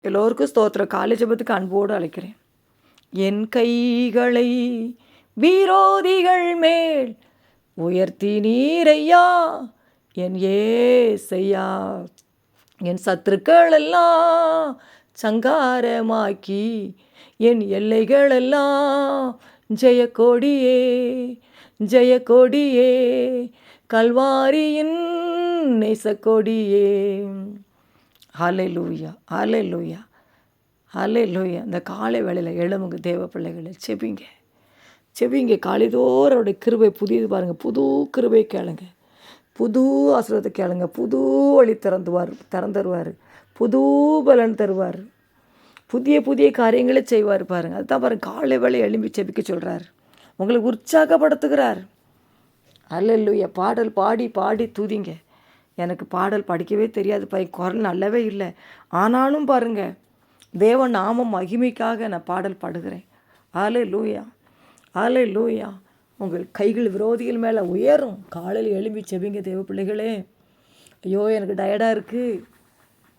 எல்லோருக்கும் ஸ்தோத்திரம். காலை ஜெபத்துக்கு அன்போடு அழைக்கிறேன். என் கைகளை விரோதிகள் மேல் உயர்த்தி நீரையா, என் ஏசையா, என் சத்துருக்களெல்லாம் சங்காரமாக்கி, என் எல்லைகளெல்லாம் ஜெயக்கொடியே, ஜெயக்கொடியே, கல்வாரியின் நேசக்கொடியே. ஹல்லேலூயா, ஹல்லேலூயா, ஹல்லேலூயா. இந்த காலை வேளையில் எழுமுங்க தேவ பிள்ளைகளை, செபிங்க, செபிங்க. காலைதோறும் அவருடைய கிருபை புதியது பாருங்கள். புது கிருபை கேளுங்க, புது ஆசீர்வாதத்தை கேளுங்க. புது வழி திறந்துருவார், புது பலன் தருவார், புதிய புதிய காரியங்களை செய்வார் பாருங்கள். அதுதான் பாருங்கள், காலை வேளை எழும்பி செபிக்க சொல்கிறார், உங்களுக்கு உற்சாகப்படுத்துகிறார். ஹல்லேலூயா. பாடல் பாடி பாடி துதிங்க. எனக்கு பாடல் படிக்கவே தெரியாது, குரல் நல்லாவே இல்லை. ஆனாலும் பாருங்கள், தேவ நாமம் மகிமைக்காக நான் பாடல் பாடுகிறேன். ஹல்லேலூயா, ஹல்லேலூயா. உங்கள் கைகள் விரோதிகள் மேலே உயரும். காலையில் எழும்பி செபிங்க தேவ பிள்ளைகளே. ஐயோ எனக்கு டயர்டாக இருக்குது,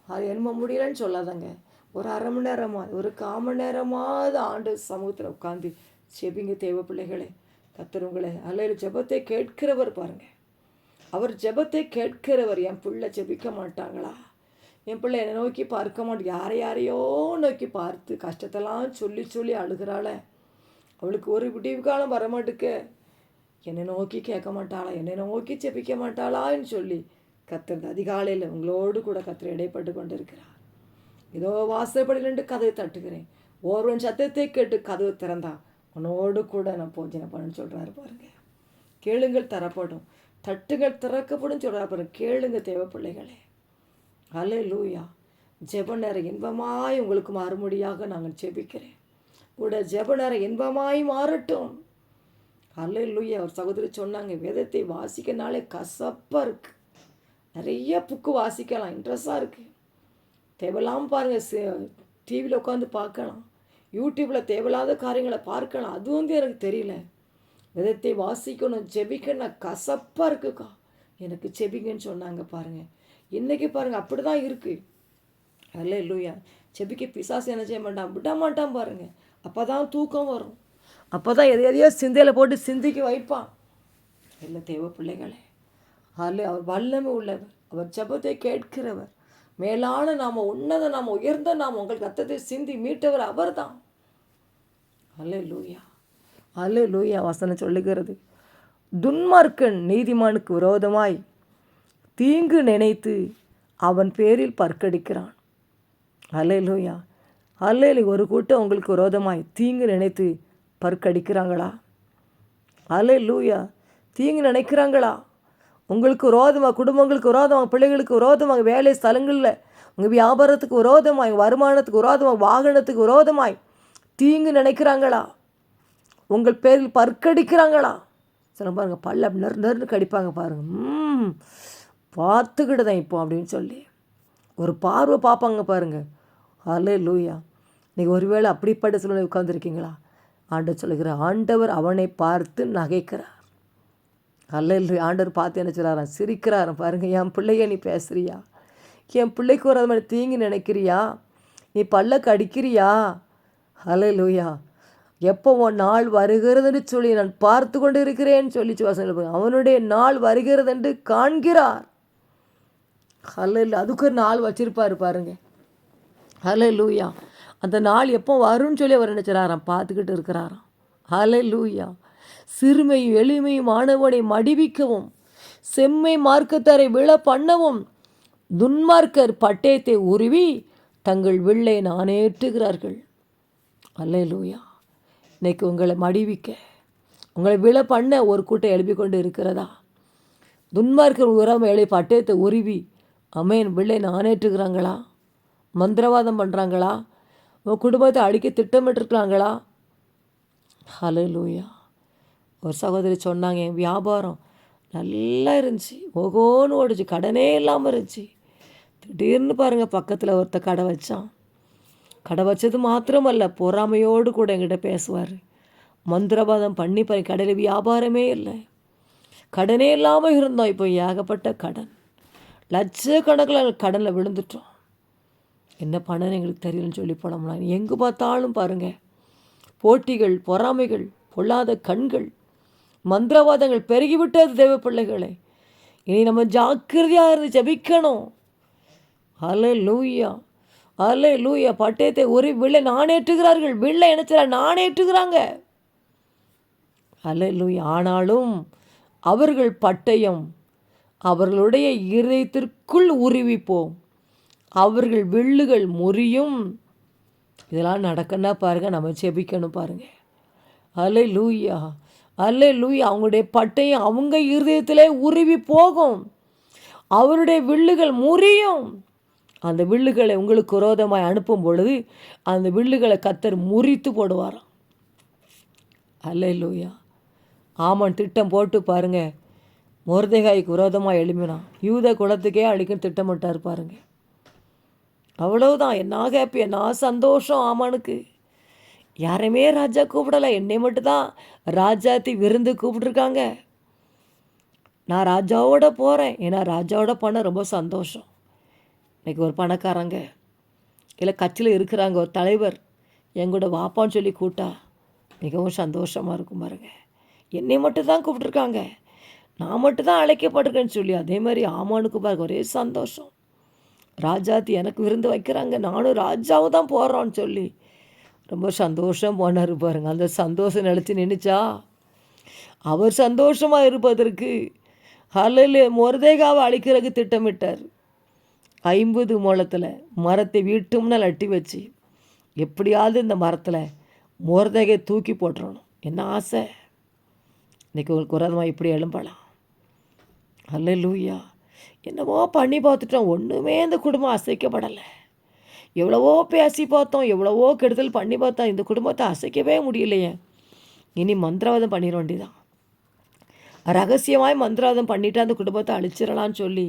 அது என்னமோ முடியலன்னு சொல்லாதங்க. ஒரு அரை மணி நேரமாவது, ஒரு 1/4 மணி நேரமாவது ஆண்டு சமூகத்தில் உட்காந்து செபிங்க தேவ பிள்ளைகளே. கர்த்தர் உங்களை அல்லையில் ஜெபத்தை கேட்கிறவர் பாருங்கள். அவர் ஜெபத்தை கேட்கிறவர். என் பிள்ளை ஜெபிக்க மாட்டாங்களா, என் பிள்ளை என்னை நோக்கி பார்க்க மாட்டேன், யாரையோ நோக்கி பார்த்து கஷ்டத்தெல்லாம் சொல்லி சொல்லி அழுகிறாள, அவளுக்கு ஒரு விடிவு காலம் வரமாட்டுக்கு, என்னை நோக்கி கேட்க மாட்டாளா, என்னை நோக்கி ஜெபிக்க மாட்டாளான்னு சொல்லி கர்த்தர் அதிகாலையில் உங்களோடு கூட கர்த்தர் இடைப்பட்டு கொண்டு இருக்கிறார். ஏதோ வாசப்படியிலிருந்து கதவை தட்டுகிறேன், ஒருவன் சத்தத்தை கேட்டு கதவு திறந்தா உன்னோடு கூட நான் போஜனை பண்ணு சொல்கிறாரு பாருங்க. கேளுங்கள் தரப்படும், தட்டுகள் திறக்கப்படும் சொல்கிறார் பாருங்க. கேளுங்க தேவ பிள்ளைகளே. ஹல்லேலூயா. ஜெப நேரம் இன்பமாய் உங்களுக்கு மறுமொழியாக நாங்கள் ஜெபிக்கிறேன். கூட ஜெப நேரம் இன்பமாய் மாறட்டும். ஹல்லேலூயா. ஒரு சகோதரி சொன்னாங்க, வேதத்தை வாசிக்கனாலே கசப்பாக இருக்குது, நிறைய புக்கு வாசிக்கலாம், இன்ட்ரெஸ்டாக இருக்குது, தேவையில்லாமல் பாருங்கள், டிவியில் உட்காந்து பார்க்கலாம், யூடியூப்பில் தேவையில்லாத காரியங்களை பார்க்கலாம். அது எனக்கு தெரியல. விதத்தை வாசிக்கணும், ஜெபிக்கணும், கசப்பாக இருக்குக்கா, எனக்கு ஜெபிங்கன்னு சொன்னாங்க பாருங்கள். இன்றைக்கி பாருங்கள் அப்படி தான் இருக்குது. ஹல்லேலூயா. ஜெபிக்க பிசாசு என்ன செய்ய மாட்டான், விட மாட்டான் பாருங்கள். அப்போ தான் தூக்கம் வரும், அப்போ தான் எதையோ சிந்தையில் போட்டு சிந்திக்க வைப்பான். இல்லை தேவ பிள்ளைகளே, அவர் வல்லமை உள்ளவர், அவர் ஜெபத்தை கேட்கிறவர், மேலான நாம, உன்னத நாம, உயர்ந்த நாம, உங்கள் ரத்தத்தை சிந்தி மீட்டவர் அவர் தான். ஹல்லேலூயா, ஹல்லேலூயா. வசனம் சொல்லுகிறது, துன்மார்க்கன் நீதிமானுக்கு விரோதமாய் தீங்கு நினைத்து அவன் பேரில் பற்கடிக்கிறான். ஹல்லேலூயா, ஹல்லேலூயா. ஒரு கூட்டம் உங்களுக்கு விரோதமாய் தீங்கு நினைத்து பற்கடிக்கிறாங்களா? ஹல்லேலூயா. தீங்கு நினைக்கிறாங்களா? உங்களுக்கு விரோதமாக, குடும்பங்களுக்கு விரோதமாக, பிள்ளைகளுக்கு விரோதமாக, வேலை ஸ்தலங்களில் உங்கள் வியாபாரத்துக்கு விரோதமாய், வருமானத்துக்கு விரோதமாக, வாகனத்துக்கு விரோதமாய் தீங்கு நினைக்கிறாங்களா? உங்கள் பேரில் பற்கடிக்கிறாங்களா? சொல்ல பாருங்கள், பல்ல நெருன்னு கடிப்பாங்க பாருங்கள். பார்த்துக்கிட்டு தான் இப்போ அப்படின்னு சொல்லி ஒரு பார்வை பார்ப்பாங்க பாருங்கள். ஹல்லேலூயா. இன்றைக்கி ஒருவேளை அப்படிப்பட்ட சூழ்நிலை உட்கார்ந்துருக்கீங்களா? ஆண்டவர் சொல்லுகிற, ஆண்டவர் அவனை பார்த்து நகைக்கிறார். ஹல்லேலூயா. ஆண்டவர் பார்த்து என்ன சொல்கிறாராம், சிரிக்கிறாராம் பாருங்கள். என் பிள்ளைய நீ பேசுகிறியா, என் பிள்ளைக்கு ஒரு அது மாதிரி தீங்கு நினைக்கிறியா, நீ பல்ல கடிக்கிறியா? ஹல்லேலூயா. எப்போ உன் நாள் வருகிறதுன்னு சொல்லி நான் பார்த்து கொண்டு இருக்கிறேன்னு சொல்லி அவனுடைய நாள் வருகிறது என்று காண்கிறார். ஹல்லேலூயா. அதுக்கு ஒரு நாள் வச்சிருப்பார் பாருங்க. ஹல்லேலூயா. அந்த நாள் எப்போ வரும்னு சொல்லி அவர் நினைச்சாராம், பார்த்துக்கிட்டு இருக்கிறாராம். ஹல்லேலூயா. சிறுமையும் எளிமையும் ஆனவனை மடிவிக்கவும், செம்மை மார்க்கத்தாரை விழ பண்ணவும் துன்மார்க்கர் பட்டயத்தை உருவி தங்கள் வில்லை நானேற்றுகிறார்கள். ஹல்லேலூயா. இன்னைக்கு உங்களை மடிவிக்க, உங்களை விழ பண்ண ஒரு கூட்டம் எழுப்பி கொண்டு இருக்கிறதா? துன்மார்க்கர் உரம் எழுதி பட்டயத்தை உருவி அமேன் வில்லை நானேற்றுகிறாங்களா? மந்திரவாதம் பண்ணுறாங்களா? உங்கள் குடும்பத்தை அடிக்க திட்டமிட்டுருக்கலாங்களா? ஹல்லேலூயா. ஒரு சகோதரி சொன்னாங்க, என் வியாபாரம் நல்லா இருந்துச்சு, ஓகோன்னு ஓடிச்சு, கடனே இல்லாமல் இருந்துச்சு. திடீர்னு பாருங்கள், பக்கத்தில் ஒருத்தர் கடை வச்சான். கடை வச்சது மாத்திரமல்ல, பொறாமையோடு கூட என்கிட்ட பேசுவார். மந்திரவாதம் பண்ணி கடையில் வியாபாரமே இல்லை, கடனே இல்லாமல் இருந்தோம். இப்போ ஏகப்பட்ட கடன், லட்சக்கணக்கில் கடனில் விழுந்துட்டோம். என்ன பண்ணன்னு எங்களுக்கு தெரியலன்னு சொல்லி போனோம்னா எங்கே பார்த்தாலும் பாருங்கள் போட்டிகள், பொறாமைகள், பொல்லாத கண்கள், மந்திரவாதங்கள் பெருகிவிட்டது தேவ பிள்ளைகளே. இனி நம்ம ஜாக்கிரதையாக இருந்து ஜெபிக்கணும். அல்லேலூயா, அல்லேலூயா. பட்டயத்தை ஒரு வில்லை நாணேற்றுகிறார்கள், வில்லை நினைச்சா நாணேற்றுகிறாங்க. அல்லேலூயா. ஆனாலும் அவர்கள் பட்டயம் அவர்களுடைய இதயத்திற்குள் உருவிப்போம், அவர்கள் வில்லுகள் முறியும். இதெல்லாம் நடக்கன்னா பாருங்கள், நம்ம ஜெபிக்கணும் பாருங்கள். அல்லேலூயா, அல்லேலூயா. அவங்களுடைய பட்டயம் அவங்க இருதயத்திலே உருவி போகும், அவருடைய வில்லுகள் முறியும். அந்த வில்லுகளை உங்களுக்கு விரோதமாய் அனுப்பும் பொழுது அந்த வில்லுகளை கர்த்தர் முறித்து போடுவாராம். அல்லேலூயா. ஆமான் திட்டம் போட்டு பாருங்க, மொர்தெகாய்க்கு விரோதமாக எழுப்பினான், யூத குலத்துக்கே அழிக்கன்னு திட்டமிட்டார் பாருங்க. அவ்வளவுதான். என்ன ஹாப்பி, என்ன சந்தோஷம் ஆமானுக்கு. யாரையுமே ராஜா கூப்பிடலை, என்னை மட்டும்தான் ராஜாத்தி விருந்து கூப்பிட்ருக்காங்க. நான் ராஜாவோட போகிறேன், ஏன்னா ராஜாவோட போனால் ரொம்ப சந்தோஷம். இன்றைக்கி ஒரு பணக்காரங்க இல்லை கட்சியில் இருக்கிறாங்க, ஒரு தலைவர் எங்கூட வாப்பான்னு சொல்லி கூட்டா மிகவும் சந்தோஷமாக இருக்கும் பாருங்க. என்னை மட்டும்தான் கூப்பிட்ருக்காங்க, நான் மட்டும்தான் அழைக்கப்பட்டிருக்கேன்னு சொல்லி அதே மாதிரி ஆமானுக்கு பாருங்க ஒரே சந்தோஷம். ராஜாத்தி எனக்கு விருந்து வைக்கிறாங்க, நானும் ராஜாவை தான் போகிறோன்னு சொல்லி ரொம்ப சந்தோஷம் போனார் பாருங்க. அந்த சந்தோஷம் நினச்சி நினைச்சா அவர் சந்தோஷமாக இருப்பதற்கு மொர்தெகாவை அழிக்கிறதுக்கு திட்டமிட்டார். 50 முழத்தில் மரத்தை வீட்டு முன்னால் அட்டி வச்சு எப்படியாவது இந்த மரத்தில் மொர்தெகாயை தூக்கி போட்டுறணும். என்ன ஆசை. இன்றைக்கி உங்களுக்கு விரோதமாக இப்படி எழும்பலாம். அல்லேலூயா. என்னவோ பண்ணி பார்த்துட்டோம், ஒன்றுமே இந்த குடும்பம் அசைக்கப்படலை. எவ்வளவோ பேசி பார்த்தோம், எவ்வளவோ கெடுதல் பண்ணி பார்த்தோம், இந்த குடும்பத்தை அசைக்கவே முடியலையே. இனி மந்திரவாதம் பண்ணிட வேண்டியதான். ரகசியமாய் மந்திரவாதம் பண்ணிவிட்டு அந்த குடும்பத்தை அழிச்சிடலான்னு சொல்லி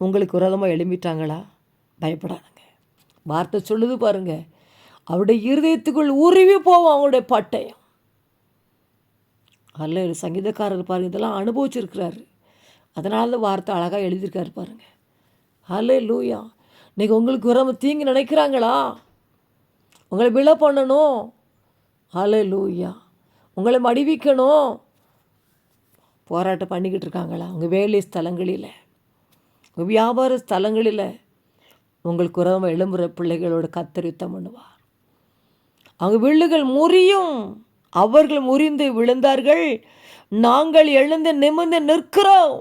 உங்களுக்கு விரோதமாக எழும்பிட்டாங்களா? பயப்படாதுங்க. வார்த்தை சொல்லுது பாருங்க, அவருடைய இருதயத்துக்குள் உருவி போவோம் அவங்களுடைய பட்டயம். அல்ல சங்கீதக்காரர் பாருங்க, இதெல்லாம் அனுபவிச்சிருக்கிறாரு, அதனால தான் வார்த்தை அழகாக எழுதியிருக்காரு பாருங்க. அல்லேலூயா. இன்றைக்கி உங்களுக்கு வர தீங்கு நினைக்கிறாங்களா? உங்களை விழ பண்ணணும். அல்லேலூயா. உங்களை மடிவிக்கணும். போராட்டம் பண்ணிக்கிட்டு இருக்காங்களா? உங்கள் வேலை ஸ்தலங்களில், உங்கள் வியாபார ஸ்தலங்களில் உங்களுக்கு உறவு எழும்புற பிள்ளைகளோட கர்த்தர் யுத்தம் பண்ணுவார். அவங்க வில்லுகள் முறியும், அவர்கள் முறிந்து விழுந்தார்கள், நாங்கள் எழுந்து நிமிர்ந்து நிற்கிறோம்.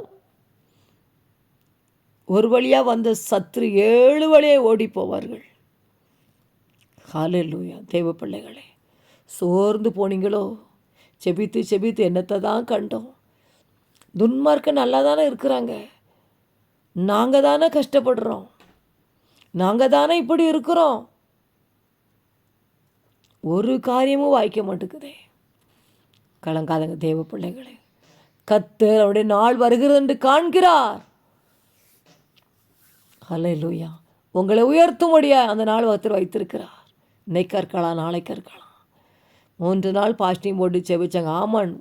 ஒரு வழியாக வந்த சத்துரு 7 வழியாக ஓடி போவார்கள். ஹல்லேலூயா. தேவ பிள்ளைகளே, சோர்ந்து போனீங்களோ? செபித்து செபித்து என்னத்தை தான் கண்டோம். துன்மார்க்க நல்லா தானே இருக்கிறாங்க, நாங்கள் தானே கஷ்டப்படுறோம், நாங்கள் தானே இப்படி இருக்கிறோம். ஒரு காரியமும் வாய்க்க மாட்டேங்குதே. கலங்காதங்க தேவ பிள்ளைகளே, கர்த்தர் அவருடைய நாள் வருகிறது என்று காண்கிறார். அல்லேலூயா. உங்களை உயர்த்தும்படியா அந்த நாள் ஒருத்தர் வைத்திருக்கிறார். இன்னைக்கு இருக்கலாம், நாளைக்கு இருக்கலாம். 3 நாள் பாஸ்டிங் போட்டு செபிச்சாங்க ஆமான்.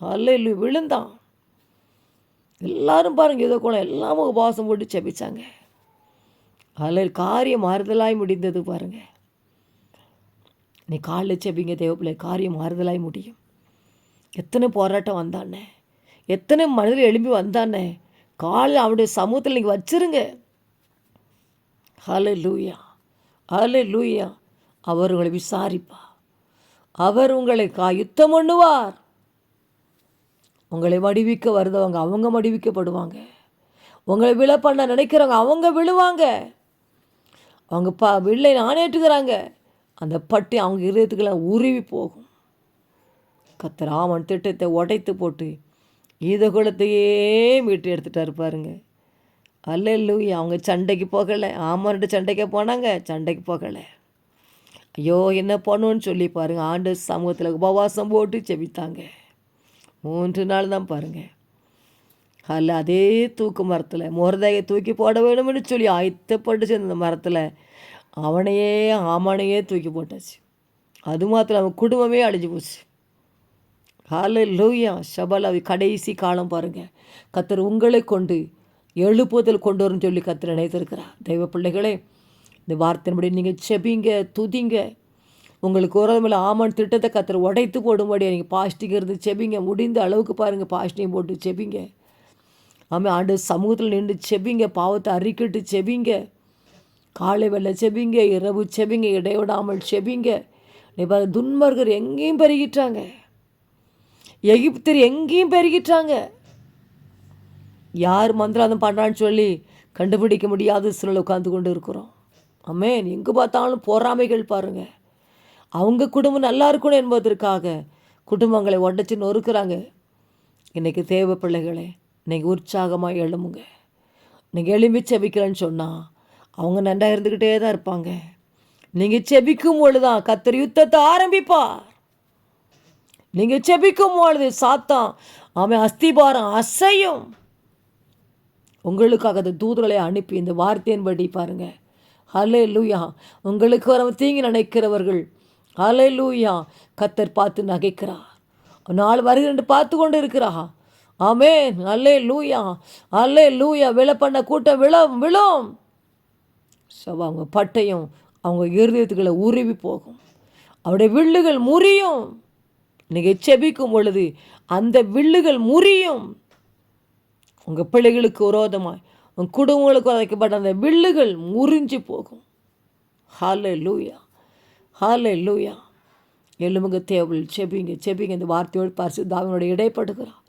அல்லேலூயா. விழுந்தான். எல்லாரும் பாருங்கள், ஏதோ கூட எல்லாமும் உபவாசம் போட்டு செபிச்சாங்க. அதில் காரியம் மாறுதலாய் முடிந்தது பாருங்கள். நீ காலில் செபிங்க தேவப்பிள்ளை, காரியம் மாறுதலாய் முடியும். எத்தனை போராட்டம் வந்தானே, எத்தனை மனதில் எழும்பி வந்தானே, காலில் அவனுடைய சமூகத்தில் நீங்கள் வச்சிருங்க. ஹல்லேலூயா, ஹல்லேலூயா. அவர் உங்களை விசாரிப்பார், அவர் உங்களை யுத்தம் பண்ணுவார். உங்களை மடிவிக்க வருதவங்க அவங்க மடிவிக்கப்படுவாங்க, உங்களை விழ பண்ண நினைக்கிறவங்க அவங்க விழுவாங்க. அவங்க வில்லை நாணேற்றுகிறாங்க, அந்த பட்டி அவங்க இதயத்துக்கெல்லாம் உருவி போகும். கர்த்தர் ஆமன் திட்டத்தை உடைத்து போட்டு ஈத குலத்தையே மீட்டு எடுத்துகிட்டு இருப்பாருங்க. அல்லேலூயா. அவங்க சண்டைக்கு போகலை, ஆமன்ட்டு சண்டைக்கு போனாங்க, சண்டைக்கு போகலை. ஐயோ என்ன பண்ணுவோன்னு சொல்லி பாருங்கள், ஆண்டு சமூகத்தில் உபவாசம் போட்டு செபித்தாங்க. 3 நாள் தான் பாருங்கள். அதில் அதே தூக்கு மரத்தில் மொர்தெகாயை தூக்கி போட வேணும்னு சொல்லி ஆயத்தப்பட்டுச்சு. அந்த மரத்தில் அவனையே ஆமானையே தூக்கி போட்டாச்சு. அது மாத்திரம் அவன் குடும்பமே அழிஞ்சு போச்சு. ஹல்லேலூயா. ஷபலாவி கடைசி காலம் பாருங்கள், கர்த்தர் உங்களை கொண்டு எழுப்புதல் கொண்டு வரும்னு சொல்லி கர்த்தர் நினைத்திருக்கிறார். தெய்வ பிள்ளைகளே, இந்த வார்த்தையின்படி நீங்கள் செபிங்க, துதிங்க. உங்களுக்கு ஒரு மேலே ஆமான் திட்டத்தை கத்தர் உடைத்து போடும்படியா நீங்கள் பாஸ்டிங் இருந்து செபிங்க. முடிந்த அளவுக்கு பாருங்கள், பாஸ்டிங் போட்டு செபிங்க. ஆமாம், ஆண்டு சமூகத்தில் நின்று செபிங்க. பாவத்தை அறிக்கிட்டு செபிங்க. காலை வெள்ளை செபிங்க, இரவு செபிங்க, இடைவிடாமல் செபிங்க. நீ பாரு, துன்மார்கர் எங்கேயும் பெருகிட்டாங்க, எகிப்தர் எங்கேயும் பெருகிட்டாங்க. யார் மந்திராதம் பண்ணுறான்னு சொல்லி கண்டுபிடிக்க முடியாத சூழல் உட்காந்து கொண்டு இருக்கிறோம். ஆமென். எங்கே பார்த்தாலும் பொறாமைகள் பாருங்கள். அவங்க குடும்பம் நல்லா இருக்கணும் என்பதற்காக குடும்பங்களை உடச்சி நொறுக்கிறாங்க. இன்றைக்கி தேவ பிள்ளைகளே, இன்றைக்கி உற்சாகமாக எழும்புங்க. நீங்கள் எழும்பி செபிக்கிறேன்னு சொன்னால் அவங்க நன்றாக இருந்துக்கிட்டே தான் இருப்பாங்க. நீங்கள் செபிக்கும் பொழுதுதான் கர்த்தர் யுத்தத்தை ஆரம்பிப்பார். நீங்கள் செபிக்கும் பொழுது சாத்தான் அவன் அஸ்திபாரம் அசையும். உங்களுக்காக அந்த தூதர்களை அனுப்பி இந்த வார்த்தையின்படி பாருங்கள். ஹல்லேலூயா. உங்களுக்கு வர தீங்கி நினைக்கிறவர்கள் ஹல்லேலூயா கர்த்தர் பார்த்து நகைக்கிறார். நாள் வருகிறேன் பார்த்து கொண்டு இருக்கிறா. ஆமென். ஹல்லேலூயா, ஹல்லேலூயா. விழ பண்ண கூட்டம் விழும். அவங்க பட்டயம் அவங்க இருதயத்துக்களை உருவி போகும். அவருடைய வில்லுகள் முறியும். நீங்கள் செபிக்கும் பொழுது அந்த வில்லுகள் முறியும். உங்கள் பிள்ளைகளுக்கு விரோதமாய் உங்கள் குடும்பங்களுக்கு வதைக்கப்பட்ட அந்த வில்லுகள் முறிஞ்சு போகும். ஹல்லேலூயா, ஹல்லேலூயா. எழுமுங்க தேவல் செபிங்க, செபிங்க. இந்த வார்த்தையோடு பரிசுத்தாவியோடு இடைப்படுகிறார்.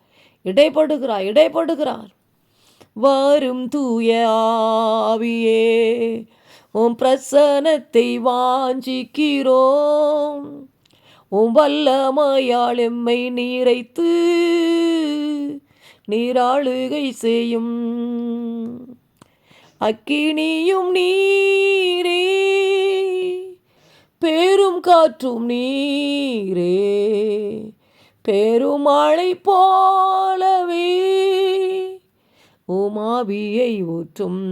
வரும் தூய ஆவியே, உம் பிரசன்னத்தை வாஞ்சிக்கிறோம். உம் வல்லமையால் எம்மை நீரைத்து நீராளுகை செய்யும். அக்கினியும் நீரே, பேரும் காற்றும் நீரே, பெருமழை போலவே உமாவியை ஊற்றும்.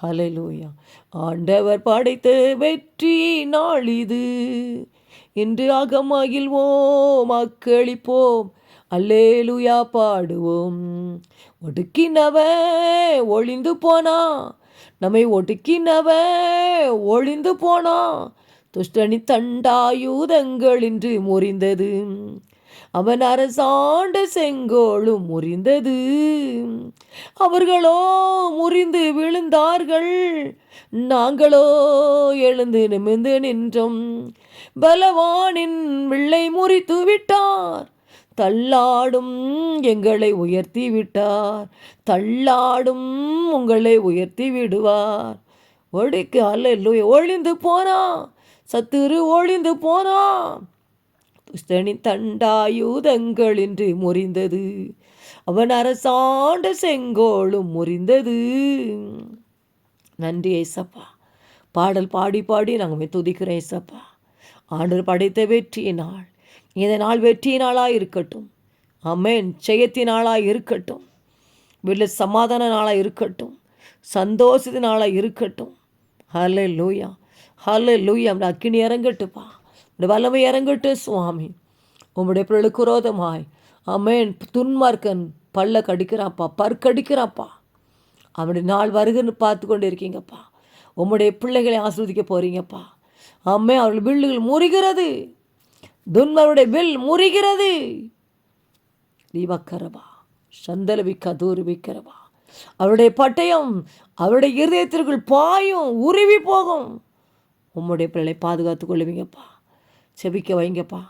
ஹல்லேலூயா. ஆண்டவர் படைத்த வெற்றி நாள் இது. இன்று அகமகிழ்வோம், அக்களிப்போம், அல்லேலூயா பாடுவோம். ஒடுக்கினவன் ஒளிந்து போனா, நம்மை ஒடுக்கினவன் ஒளிந்து போனா. துஷ்டனி தண்டாயுதங்கள் இன்று முறிந்தது, அவன் அரசாண்ட செங்கோலும் முறிந்தது. அவர்களோ முறிந்து விழுந்தார்கள், நாங்களோ எழுந்து நிமிர்ந்து நின்றோம். பலவானின் வில்லை முறித்து விட்டார், தள்ளாடும் எங்களை உயர்த்தி விட்டார். தள்ளாடும் உங்களை உயர்த்தி விடுவார். ஒடுக்கு அல்லேலூயா. ஒளிந்து போனா, சத்துரு ஒளிந்து போனா. துஷ்டனி தண்டாயுதங்கள் இன்று முறிந்தது, அவன் அரசாண்ட செங்கோலும் முறிந்தது. நன்றி ஏசப்பா. பாடல் பாடி பாடி நாங்கள் துதிக்கிறோம் ஏசப்பா. ஆண்டவர் படைத்த வெற்றியினால் இந்த நாள் வெற்றியினாளாக இருக்கட்டும். ஆமென். ஜெயத்தினாளாக இருக்கட்டும், வீட்டில் சமாதான நாளாக இருக்கட்டும், சந்தோஷத்தினாளாக இருக்கட்டும். ஹல்லேலூயா, ஹல்லேலூயா. நம்முடைய அக்கினி இறங்கட்டுப்பா, உடைய வல்லமை இறங்கட்டும் சுவாமி. உம்முடைய பிள்ளைகளுக்கு விரோதமாய் ஆமென் துன்மார்க்கன் பல்ல கடிக்கிறான்ப்பா, பற்கடிக்கிறான்ப்பா. அவனுடைய நாள் வருகன்னு பார்த்து கொண்டு இருக்கீங்கப்பா. உம்முடைய பிள்ளைகளை ஆசீர்வதிக்க போகிறீங்கப்பா. ஆமென். அவர்கள் வில்லுகள் முறிகிறது, துன்மாருடைய வில் முறிகிறது. தீபக்கரபா சந்தலவிக்கா தூர்விக்கிறவா. அவருடைய பட்டயம் அவருடைய இருதயத்திற்குள் பாயும், உருவி போகும். உம்முடைய பிள்ளை பாதுகாத்து கொள்ளுவீங்கப்பா. செபிக்க வைங்கப்பா,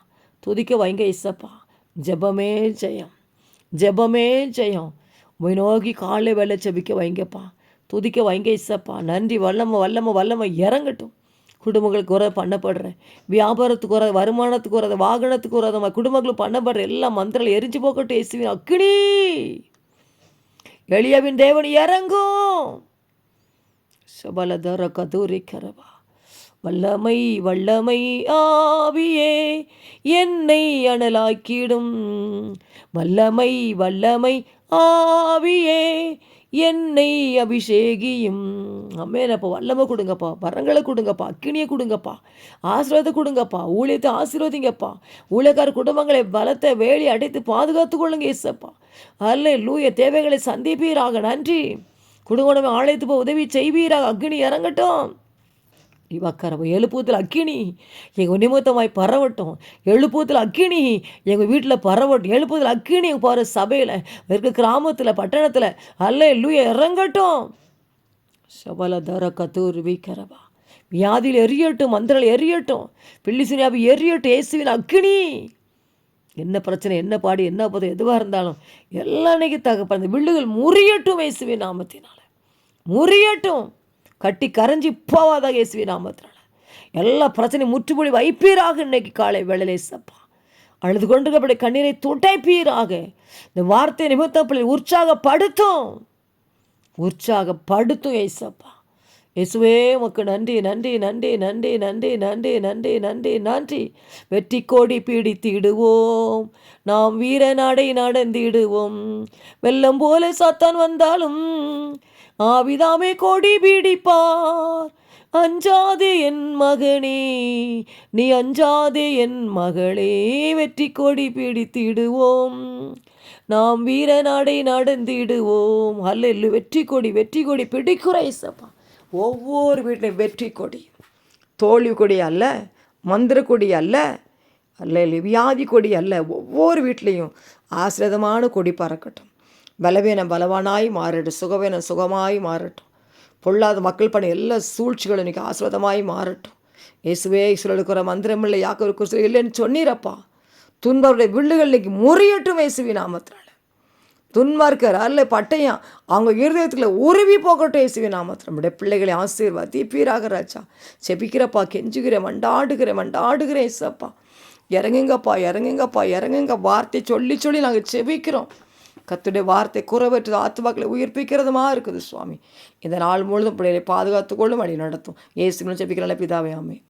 துதிக்க வைங்க இசப்பா. ஜெபமே ஜெயம், ஜெபமே ஜெயம். உம்மை நோக்கி காலை வேலை செபிக்க வைங்கப்பா, துதிக்க வைங்க இசப்பா. நன்றி. வல்லமை இறங்கட்டும். குடும்பங்களுக்கு உறவை பண்ணப்படுறேன், வியாபாரத்துக்கு உறவை, வருமானத்துக்கு உறவை, வாகனத்துக்கு உறவை, குடும்பங்களுக்கு பண்ணப்படுற எல்லா மந்திரங்களை எரிஞ்சு போக்கட்டும் இயேசுவின் அக்கினி. எளியவின் தேவன் இறங்கும். சபலதர கதூரி கரவா. வல்லமை ஆவியே என்னை அனலாக்கிடும். வல்லமை ஆவியே என்னை அபிஷேகியும். அம்மேன். அப்போ வல்லமை கொடுங்கப்பா, வரங்களை கொடுங்கப்பா, அக்கினியை கொடுங்கப்பா, ஆசீர்வாதத்தை கொடுங்கப்பா, ஊழியத்தை ஆசீர்வதிங்கப்பா. ஊழியக்கார குடும்பங்களை பலத்தை வேலி அடைத்து பாதுகாத்து கொள்ளுங்க ஏசப்பா. அல்லேலூயா. தேவைகளை சந்திப்பீராக. நன்றி. குடும்பம் ஆலயத்து போய் உதவி செய்வீராக. அக்னி இறங்கட்டும். இவக்கரவ எழுப்புதல் அக்கினி எங்கள் நிமித்தமாய் பரவட்டும். எழுப்புதல் அக்கினி எங்கள் வீட்டில் பரவட்டும். எழுப்புதல் அக்கினி போகிற சபையில் இருக்க கிராமத்தில் பட்டணத்தில் அல்லேலூயா இறங்கட்டும். சபல தர கத்தூர் வீக்கரவா வியாதியில் எரியட்டும், மந்திரங்கள் எரியட்டும், பில்லிசுனியாவை எரியட்டும். இயேசுவின் அக்கினி என்ன பிரச்சனை, என்ன பாடி, என்ன பதம் எதுவாக இருந்தாலும் எல்லாம் இன்னைக்கு தகப்பன் அந்த வில்லுகள் முறியட்டும். இயேசுவின் நாமத்தினால முறியட்டும். கட்டி கரைஞ்சி போவாதாக இயேசுவின் நாமத்தினால. எல்லா பிரச்சனையும் முற்றுப்புள்ளி வைப்பீராக. இன்னைக்கு காலை வேளையிலே சப்பா அழுது கொண்டிருக்கப்படி கண்ணீரை துடைப்பீராக. இந்த வார்த்தை நிமித்தப்படி உற்சாகப்படுத்தும் ஏசப்பா. இயேசுவே உமக்கு நன்றி நன்றி நன்றி நன்றி நன்றி நன்றி நன்றி நன்றி நன்றி. வெற்றி கோடி பிடித்திடுவோம், நாம் வீர நடை நடந்திடுவோம். வெள்ளம் போல சாத்தான் வந்தாலும் ஆவிதாமே கோடி பிடிப்பார். அஞ்சாதே என் மகனே, நீ அஞ்சாதே என் மகளே. வெற்றி கோடி பிடித்திடுவோம், நாம் வீர நாடை நடந்திடுவோம். அல்ல வெற்றி கொடி பிடிக்கிற இயேசப்பா. ஒவ்வொரு வீட்டிலையும் வெற்றி கொடி, தோல்வி கொடி அல்ல, மந்திர கொடி அல்ல, அல்ல வியாதி கொடி அல்ல. ஒவ்வொரு வீட்லேயும் ஆசீர்வாதமான கொடி பறக்கட்டும். பலவீனம் பலவானாய் மாறட்டும், சுகவீனம் சுகமாய் மாறட்டும். பொல்லாத மக்கள் பண்ண எல்லா சூழ்ச்சிகளும் இன்றைக்கி ஆசீர்வாதமாய் மாறட்டும். இயேசுவே சொல்லுக்கிற மந்திரம் இல்லை, யாக்கோ இல்லைன்னு சொன்னீரப்பா. துன்பருடைய வில்லுகள் இன்னைக்கு முறியட்டும் இயேசுவின் நாமத்தினால. துன்மார்க்கர் அல்ல பட்டயம் அவங்க இருதயத்தில் உருவி போகட்டும் இயேசுவின் நாமத்தில். நம்முடைய பிள்ளைகளை ஆசீர்வதிப்பீராக ராஜா. செபிக்கிறப்பா, கெஞ்சுகிறேன், மண்டாடுகிறேன் இயேசப்பா. இறங்குங்க. வார்த்தை சொல்லி நாங்கள் செபிக்கிறோம். கர்த்தருடைய வார்த்தை குறைவற்றது, ஆத்துமாக்களை உயிர்ப்பிக்கிறதுமா இருக்குது சுவாமி. இந்த நாள் முழுதும் பிள்ளைகளை பாதுகாத்துக்கொள்ளும், வழி நடத்தும். இயேசுவின் ஜெபிக்கிற நல்ல பிதாவே, ஆமென்.